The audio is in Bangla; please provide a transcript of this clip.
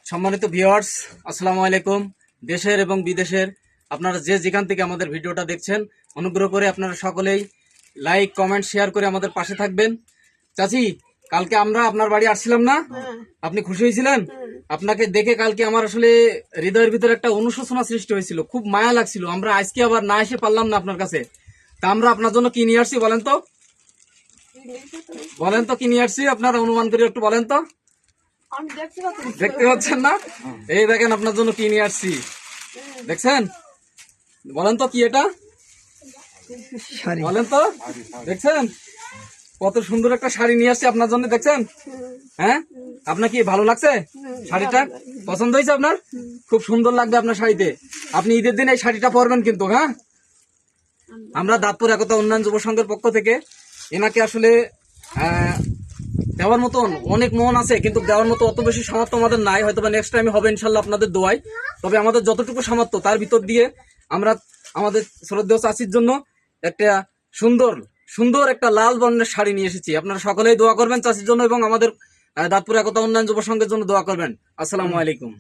সম্মানিত ভিউয়ার্স, আসসালামু আলাইকুম। দেশের এবং বিদেশের আপনারা যে যেখান থেকে আমাদের ভিডিওটা দেখছেন, অনুগ্রহ করে আপনারা সকলেই লাইক, কমেন্ট, শেয়ার করে আমাদের পাশে থাকবেন। চাচি, কালকে আমরা আপনার বাড়ি আসছিলাম না? আপনি খুশি হয়েছিলেন? আপনাকে দেখে কালকে আমার আসলে হৃদয়ের ভিতরে একটা অনুশোচনা সৃষ্টি হয়েছিল, খুব মায়া লাগছিল। আমরা আজকে আবার না এসে পারলাম না আপনার কাছে। তা আমরা আপনার জন্য কি নিয়ে আসছি বলেন তো? বলেন তো কি নিয়ে আসছি, আপনারা অনুমান করে একটু বলেন তো। দেখতে পাচ্ছেন না? এই দেখেন আপনার জন্য কি নিয়ে আসছি, দেখছেন? বলেন তো কি এটা, বলেন তো। দেখছেন কত সুন্দর একটা শাড়ি নিয়ে আসছি আপনার জন্য, দেখছেন? হ্যাঁ, আপনার কি ভালো লাগছে? শাড়িটা পছন্দ হয়েছে আপনার? খুব সুন্দর লাগবে আপনার শাড়িতে। আপনি ঈদের দিন এই শাড়িটা পরবেন কিন্তু। হ্যাঁ, আমরা দাঁতপুর একতা উন্নয়ন যুব সংঘের পক্ষ থেকে এনাকে আসলে দেওয়ার মতন অনেক মন আছে, কিন্তু দেওয়ার মতো অত বেশি সামর্থ্য আমাদের নাই। হয়তো বা নেক্সট টাইমে হবে ইনশাল্লাহ আপনাদের দোয়ায়। তবে আমাদের যতটুকু সামর্থ্য তার ভিতর দিয়ে আমরা আমাদের শ্রদ্ধেয় চাচির জন্য একটা সুন্দর সুন্দর একটা লাল বর্ণের শাড়ি নিয়ে এসেছি। আপনারা সকলেই দোয়া করবেন চাচির জন্য এবং আমাদের দাঁতপুর একতা উন্নয়ন যুব সংঘের জন্য দোয়া করবেন। আসসালামু আলাইকুম।